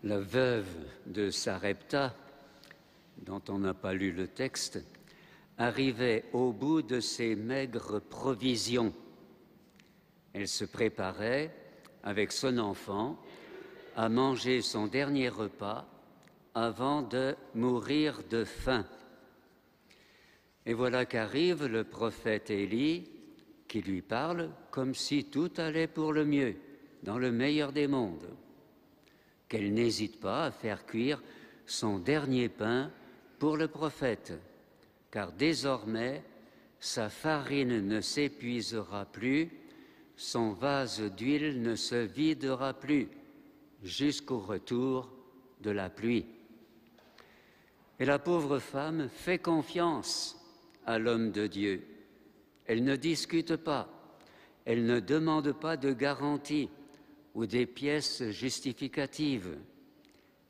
La veuve de Sarepta, dont on n'a pas lu le texte, arrivait au bout de ses maigres provisions. Elle se préparait, avec son enfant, à manger son dernier repas avant de mourir de faim. Et voilà qu'arrive le prophète Élie, qui lui parle comme si tout allait pour le mieux, dans le meilleur des mondes, qu'elle n'hésite pas à faire cuire son dernier pain pour le prophète, car désormais sa farine ne s'épuisera plus, son vase d'huile ne se videra plus, jusqu'au retour de la pluie. Et la pauvre femme fait confiance à l'homme de Dieu. Elle ne discute pas, elle ne demande pas de garantie ou des pièces justificatives.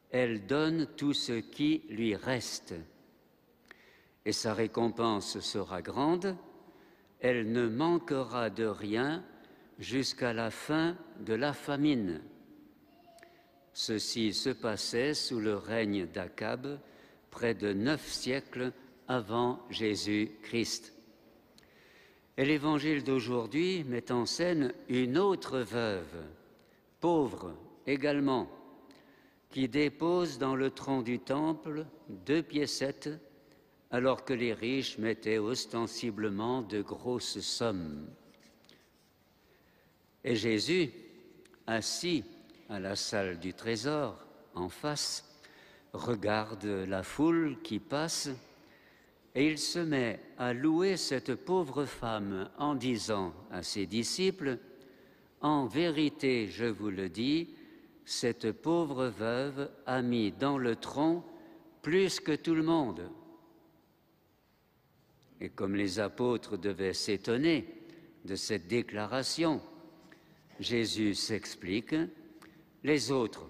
Elle donne tout ce qui lui reste. Et sa récompense sera grande, elle ne manquera de rien jusqu'à la fin de la famine. Ceci se passait sous le règne d'Akab, près de 9 siècles avant Jésus-Christ. Et l'Évangile d'aujourd'hui met en scène une autre veuve, pauvre également, qui dépose dans le tronc du temple 2 piécettes, alors que les riches mettaient ostensiblement de grosses sommes. Et Jésus, assis à la salle du trésor, en face, regarde la foule qui passe et il se met à louer cette pauvre femme en disant à ses disciples : « En vérité, je vous le dis, cette pauvre veuve a mis dans le tronc plus que tout le monde. » Et comme les apôtres devaient s'étonner de cette déclaration, Jésus s'explique. Les autres,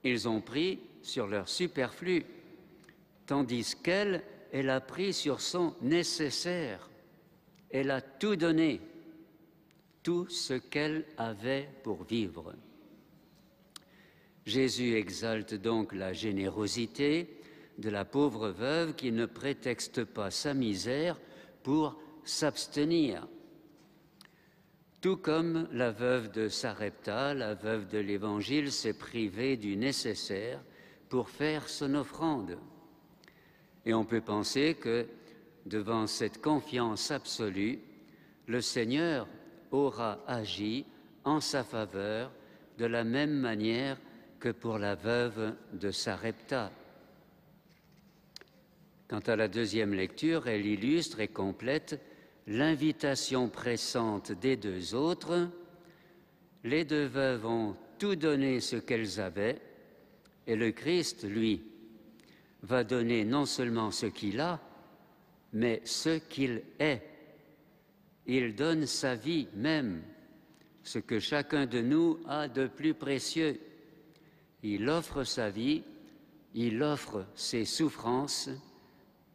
ils ont pris sur leur superflu, tandis qu'elle, elle a pris sur son nécessaire. Elle a tout donné, tout ce qu'elle avait pour vivre. Jésus exalte donc la générosité de la pauvre veuve qui ne prétexte pas sa misère pour s'abstenir. Tout comme la veuve de Sarepta, la veuve de l'Évangile s'est privée du nécessaire pour faire son offrande. Et on peut penser que, devant cette confiance absolue, le Seigneur aura agi en sa faveur de la même manière que pour la veuve de Sarepta. Quant à la deuxième lecture, elle illustre et complète l'invitation pressante des 2 autres. Les 2 veuves ont tout donné ce qu'elles avaient, et le Christ, lui, va donner non seulement ce qu'il a, mais ce qu'il est. Il donne sa vie même, ce que chacun de nous a de plus précieux. Il offre sa vie, il offre ses souffrances,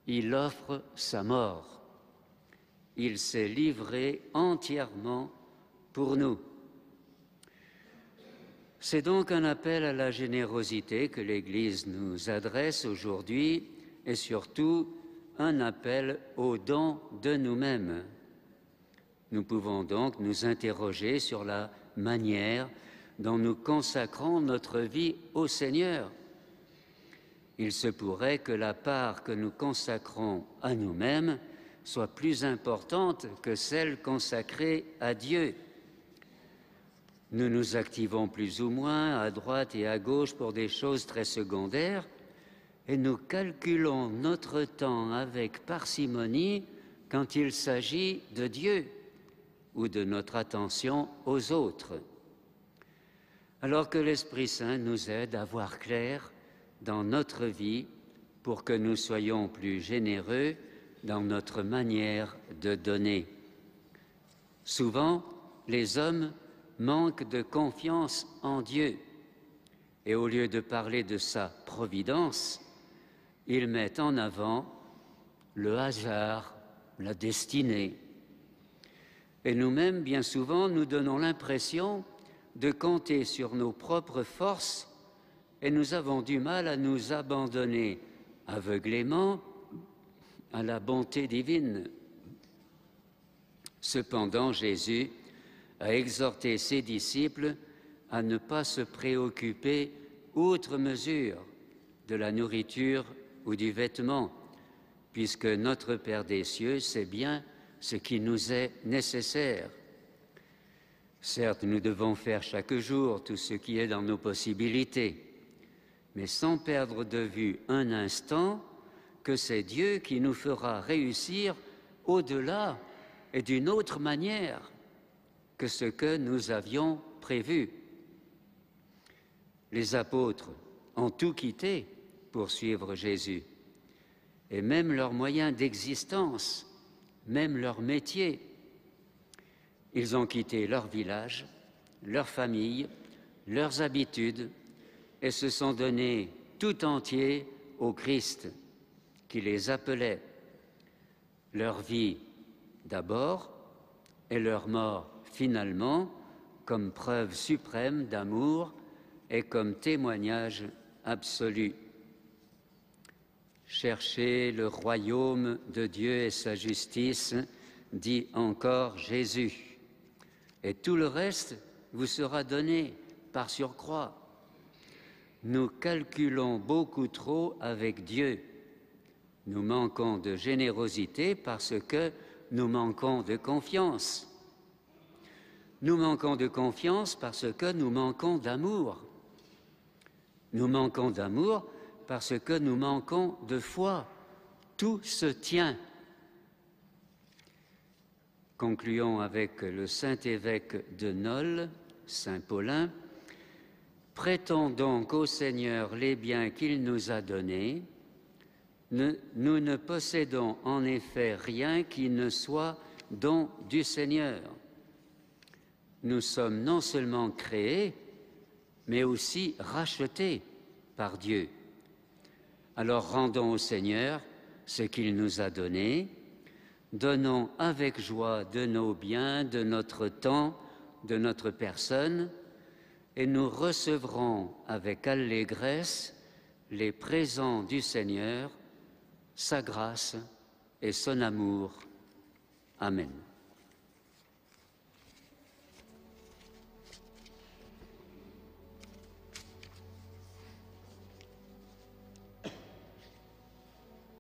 il offre sa mort. Il s'est livré entièrement pour nous. C'est donc un appel à la générosité que l'Église nous adresse aujourd'hui et surtout un appel au don de nous-mêmes. Nous pouvons donc nous interroger sur la manière dont nous consacrons notre vie au Seigneur. Il se pourrait que la part que nous consacrons à nous-mêmes soit plus importante que celle consacrée à Dieu. Nous nous activons plus ou moins à droite et à gauche pour des choses très secondaires et nous calculons notre temps avec parcimonie quand il s'agit de Dieu ou de notre attention aux autres. Alors que l'Esprit Saint nous aide à voir clair dans notre vie pour que nous soyons plus généreux dans notre manière de donner. Souvent, les hommes manquent de confiance en Dieu et au lieu de parler de sa providence, ils mettent en avant le hasard, la destinée. Et nous-mêmes, bien souvent, nous donnons l'impression de compter sur nos propres forces et nous avons du mal à nous abandonner aveuglément à la bonté divine. Cependant, Jésus a exhorté ses disciples à ne pas se préoccuper outre mesure de la nourriture ou du vêtement, puisque notre Père des cieux sait bien ce qui nous est nécessaire. Certes, nous devons faire chaque jour tout ce qui est dans nos possibilités, mais sans perdre de vue un instant que c'est Dieu qui nous fera réussir au-delà et d'une autre manière que ce que nous avions prévu. Les apôtres ont tout quitté pour suivre Jésus, et même leurs moyens d'existence, même leur métier. Ils ont quitté leur village, leur famille, leurs habitudes, et se sont donnés tout entiers au Christ qui les appelait. Leur vie d'abord et leur mort finalement comme preuve suprême d'amour et comme témoignage absolu. Cherchez le royaume de Dieu et sa justice, dit encore Jésus, et tout le reste vous sera donné par surcroît. Nous calculons beaucoup trop avec Dieu. Nous manquons de générosité parce que nous manquons de confiance. Nous manquons de confiance parce que nous manquons d'amour. Nous manquons d'amour parce que nous manquons de foi. Tout se tient. Concluons avec le Saint-Évêque de Nol, Saint Paulin. Prêtons donc au Seigneur les biens qu'il nous a donnés. Nous ne possédons en effet rien qui ne soit don du Seigneur. Nous sommes non seulement créés, mais aussi rachetés par Dieu. Alors rendons au Seigneur ce qu'il nous a donné, donnons avec joie de nos biens, de notre temps, de notre personne, et nous recevrons avec allégresse les présents du Seigneur, sa grâce et son amour. Amen.